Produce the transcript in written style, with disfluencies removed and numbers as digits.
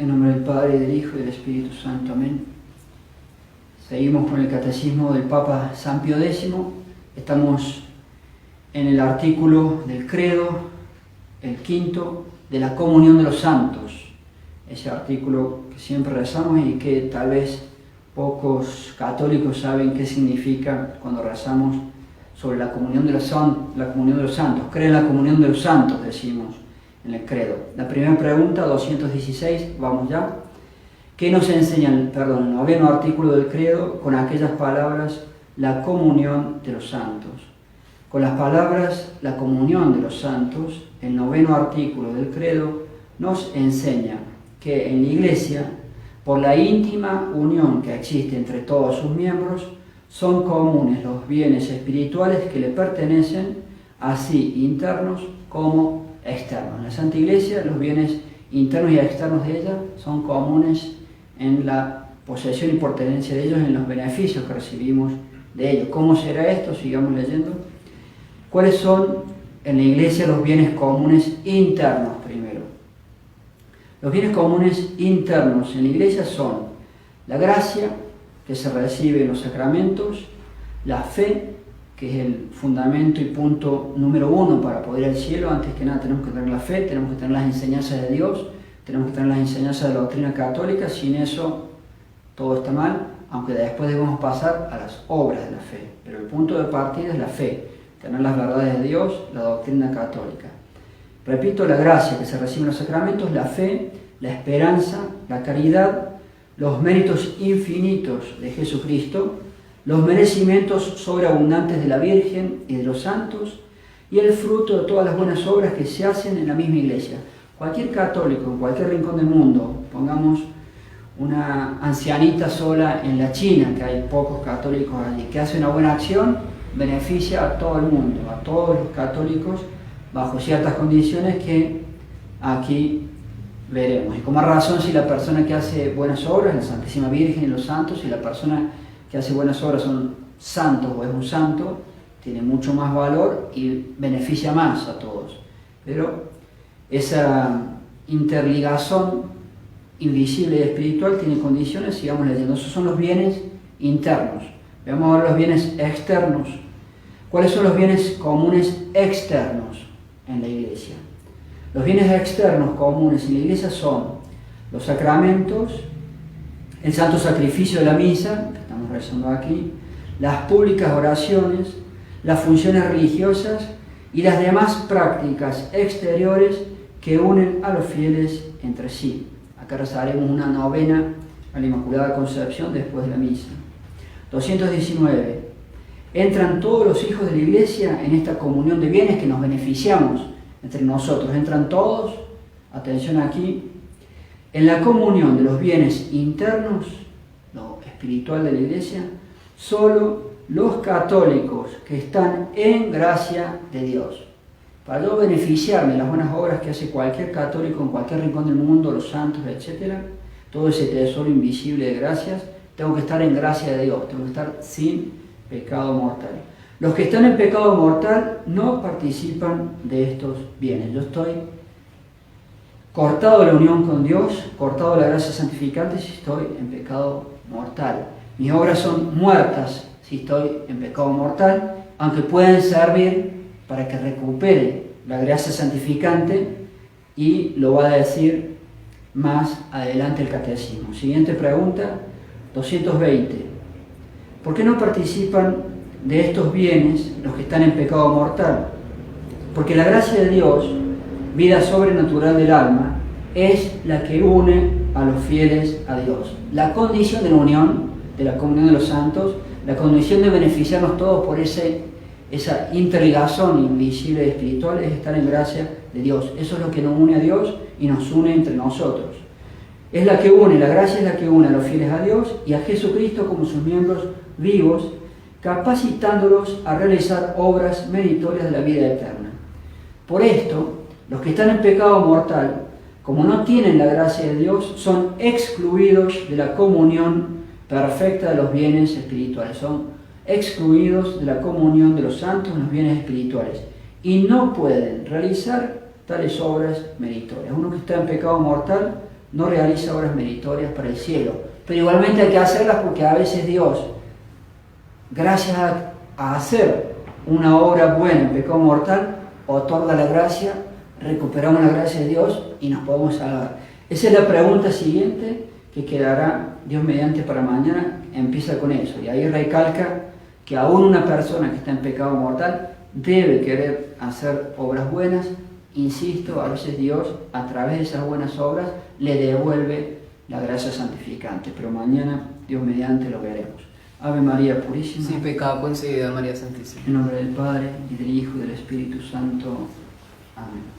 En nombre del Padre, del Hijo y del Espíritu Santo. Amén. Seguimos con el Catecismo del Papa San Pío X. Estamos en el artículo del Credo, el quinto, de la comunión de los santos. Ese artículo que siempre rezamos y que tal vez pocos católicos saben qué significa cuando rezamos sobre la comunión de los santos. Creen en la comunión de los santos, decimos en el credo. La primera pregunta, 216, vamos ya. ¿Qué nos enseña el noveno artículo del credo con aquellas palabras, la comunión de los santos? Con las palabras, la comunión de los santos, el noveno artículo del credo nos enseña que en la Iglesia, por la íntima unión que existe entre todos sus miembros, son comunes los bienes espirituales que le pertenecen, así internos como externos. En la Santa Iglesia, los bienes internos y externos de ella son comunes en la posesión y pertenencia de ellos, en los beneficios que recibimos de ellos. ¿Cómo será esto? Sigamos leyendo. ¿Cuáles son en la Iglesia los bienes comunes internos primero? Los bienes comunes internos en la Iglesia son la gracia, que se recibe en los sacramentos, la fe, que es el fundamento y punto número uno para poder ir al cielo. Antes que nada tenemos que tener la fe, tenemos que tener las enseñanzas de Dios, tenemos que tener las enseñanzas de la doctrina católica. Sin eso todo está mal, aunque después debemos pasar a las obras de la fe. Pero el punto de partida es la fe, tener las verdades de Dios, la doctrina católica. Repito, la gracia que se recibe en los sacramentos, la fe, la esperanza, la caridad, los méritos infinitos de Jesucristo, los merecimientos sobreabundantes de la Virgen y de los santos, y el fruto de todas las buenas obras que se hacen en la misma Iglesia. Cualquier católico, en cualquier rincón del mundo, pongamos una ancianita sola en la China, que hay pocos católicos allí, que hace una buena acción, beneficia a todo el mundo, a todos los católicos, bajo ciertas condiciones que aquí veremos. Y con más razón si la persona que hace buenas obras, la Santísima Virgen y los santos, si la persona que hace buenas obras son santos o es un santo, tiene mucho más valor y beneficia más a todos. Pero esa interligación invisible y espiritual tiene condiciones, sigamos leyendo. Esos son los bienes internos. Veamos ahora los bienes externos. ¿Cuáles son los bienes comunes externos en la Iglesia? Los bienes externos comunes en la Iglesia son los sacramentos, el santo sacrificio de la misa, que estamos rezando aquí, las públicas oraciones, las funciones religiosas y las demás prácticas exteriores que unen a los fieles entre sí. Acá rezaremos una novena a la Inmaculada Concepción después de la misa. 219. Entran todos los hijos de la Iglesia en esta comunión de bienes que nos beneficiamos entre nosotros. Entran todos, atención aquí, en la comunión de los bienes internos, lo espiritual de la Iglesia, solo los católicos que están en gracia de Dios. Para yo beneficiarme de las buenas obras que hace cualquier católico en cualquier rincón del mundo, los santos, etc., todo ese tesoro invisible de gracias, tengo que estar en gracia de Dios, tengo que estar sin pecado mortal. Los que están en pecado mortal no participan de estos bienes. Yo estoy cortado de la unión con Dios, cortado de la gracia santificante si estoy en pecado mortal. Mis obras son muertas si estoy en pecado mortal, aunque pueden servir para que recupere la gracia santificante, y lo va a decir más adelante el Catecismo. Siguiente pregunta, 220. ¿Por qué no participan de estos bienes los que están en pecado mortal? Porque la gracia de Dios, vida sobrenatural del alma, es la que une a los fieles a Dios. La condición de la unión, de la comunión de los santos, la condición de beneficiarnos todos por esa interligación invisible y espiritual, es estar en gracia de Dios. Eso es lo que nos une a Dios y nos une entre nosotros. Es la que une, la gracia es la que une a los fieles a Dios y a Jesucristo como sus miembros vivos, capacitándolos a realizar obras meritorias de la vida eterna. Por esto, los que están en pecado mortal, como no tienen la gracia de Dios, son excluidos de la comunión perfecta de los bienes espirituales. Son excluidos de la comunión de los santos en los bienes espirituales y no pueden realizar tales obras meritorias. Uno que está en pecado mortal no realiza obras meritorias para el cielo. Pero igualmente hay que hacerlas porque a veces Dios, gracias a hacer una obra buena en pecado mortal, otorga la gracia, recuperamos la gracia de Dios y nos podemos salvar. Esa es la pregunta siguiente que quedará Dios mediante para mañana, empieza con eso. Y ahí recalca que aún una persona que está en pecado mortal debe querer hacer obras buenas. Insisto, a veces Dios a través de esas buenas obras le devuelve la gracia santificante, pero mañana Dios mediante lo veremos. Ave María Purísima. Sin pecado concebida, María Santísima. En nombre del Padre, y del Hijo, y del Espíritu Santo. Amén.